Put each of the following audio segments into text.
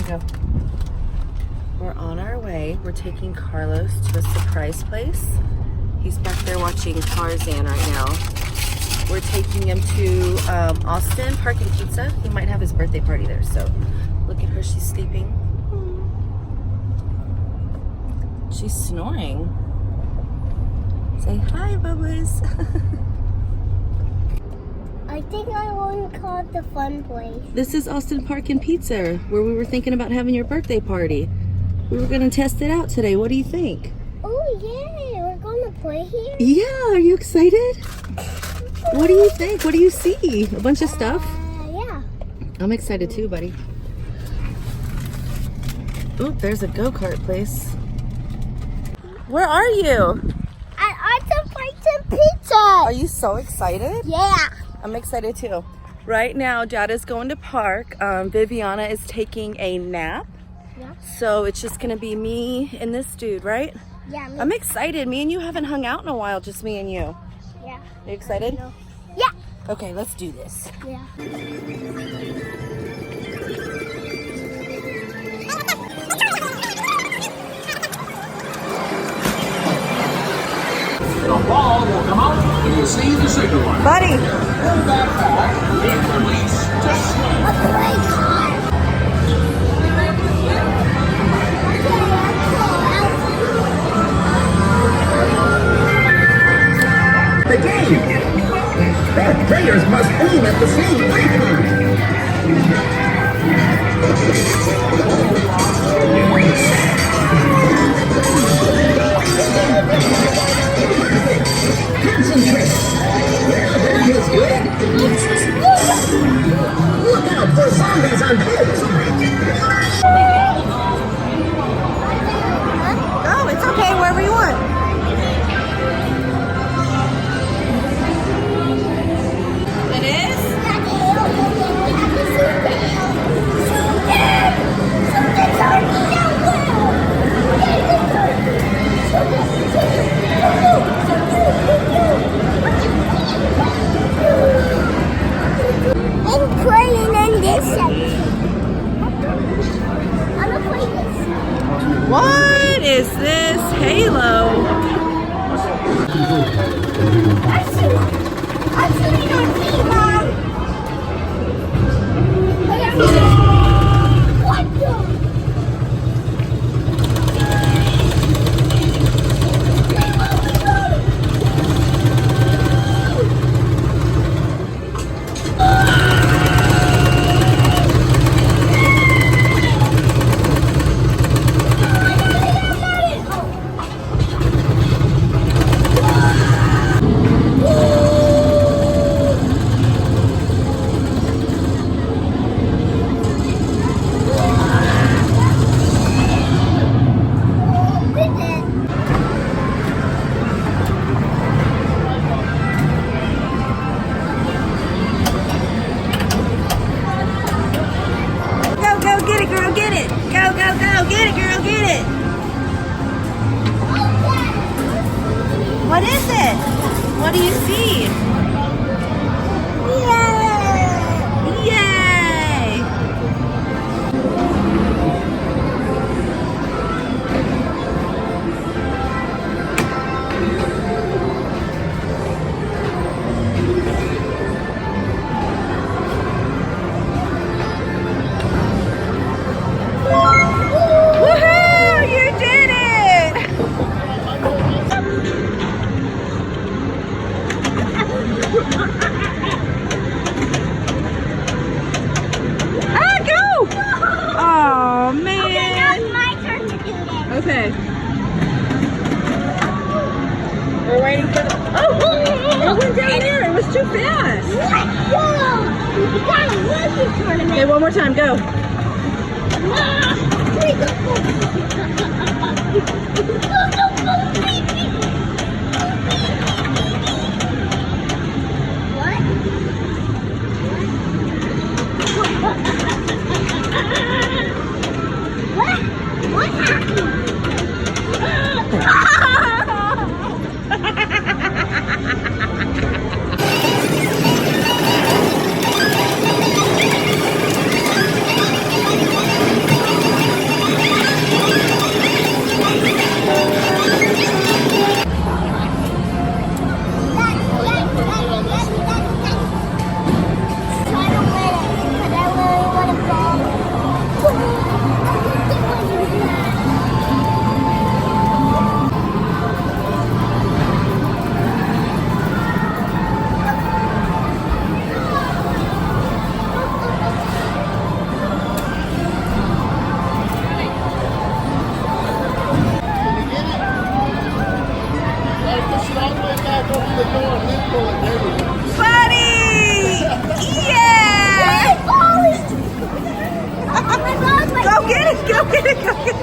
go. We're on our way. We're taking Carlos to a surprise place. He's back there watching Tarzan right now. We're taking him to Austin Park and Pizza. He might have his birthday party there, so look at her, she's sleeping. She's snoring. Say hi, Bubba's. I think I want to call it the fun place. This is Austin Park and Pizza, where we were thinking about having your birthday party. We were gonna test it out today. What do you think? Oh yeah, we're gonna play here? Yeah, are you excited? What do you think? What do you see? A bunch of stuff? Yeah. I'm excited too, buddy. Oh, there's a go-kart place. Where are you? At Austin Park and Pizza. Are you so excited? Yeah. I'm excited too. Right now, Dad is going to park. Viviana is taking a nap. Yeah. So it's just gonna be me and this dude, right? Yeah. I'm excited. Me and you haven't hung out in a while, just me and you. Yeah. Are you excited? Yeah. Okay, let's do this. Yeah. The ball will come out when you see the signal light. Buddy! Pull that back and release to swing. The game. Bad players must aim at the same icon. Concentrate. Well, that was good. Look out for zombies on both sides. Go, it's okay, wherever you want. It is? I'm playing in this section. I'm gonna play this. What is this Halo? I'm shooting on me, Mom. What the? Go, get it, girl, get it. Go, get it, girl, get it. What is it? What do you see? Yay! Woohoo! You did it! Ah, go! Oh, man. Now it's my turn to do this. Okay. We're waiting for the... Oh! It went down there. It was too fast. Let's go! We gotta win this tournament. Okay, one more time. Go. What happened? Go get it, go get it, go get it.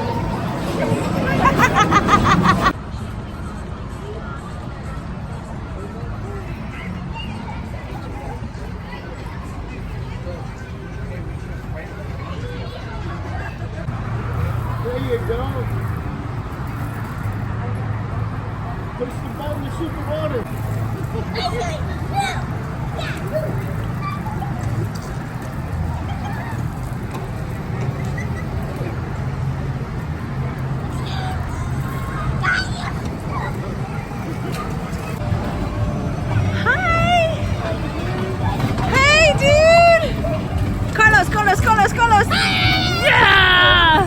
There you go. Push the button to shoot the water. Hey, dude! Carlos, Carlos, Carlos, Carlos! Yeah!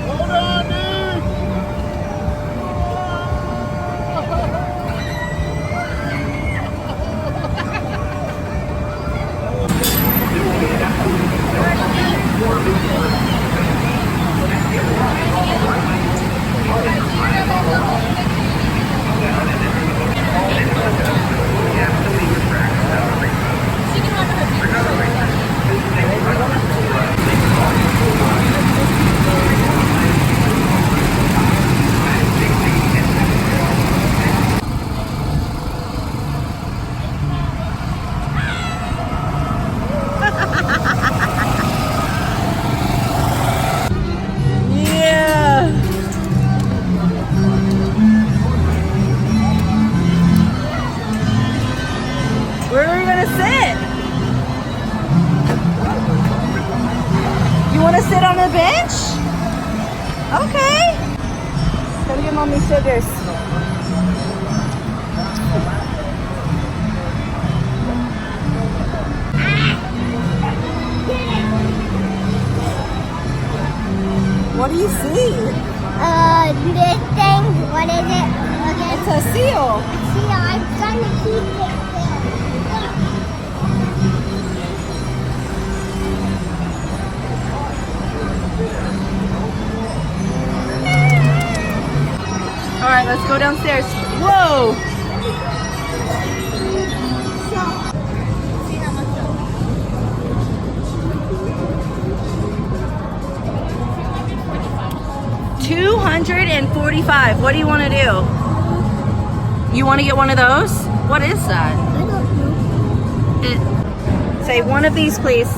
Hold on, dude. Yeah! Where are we gonna sit? You wanna sit on a bench? Okay. Come get mommy sugars. What do you see? This thing, what is it? Okay. It's a seal. See, I'm trying to keep it there. All right, let's go downstairs. Whoa! $245. What do you want to do? You want to get one of those? What is that? I don't know. Say one of these, please.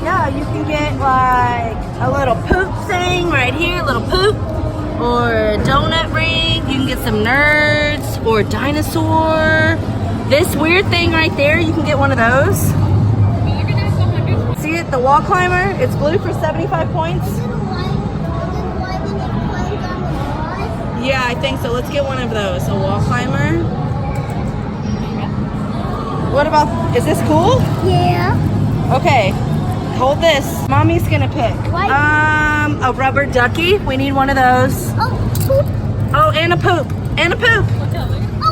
Yeah, you can get like a little poop thing right here, little poop, or a donut ring. You can get some nerds or dinosaur. This weird thing right there, you can get one of those. See it, the wall climber? It's blue for 75 points. Yeah, I think so. Let's get one of those. A wall climber. What about, is this cool? Yeah. Okay. Hold this. Mommy's gonna pick. What? A rubber ducky. We need one of those. Oh, poop. Oh, and a poop. And a poop. Oh,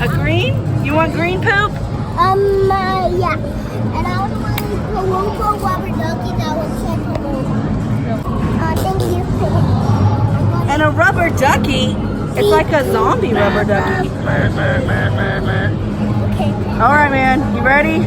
A green? You want green poop? yeah. And I would want a local rubber ducky that would check over. Thank you. And a rubber ducky? It's like a zombie rubber ducky. Okay. All right, man. You ready?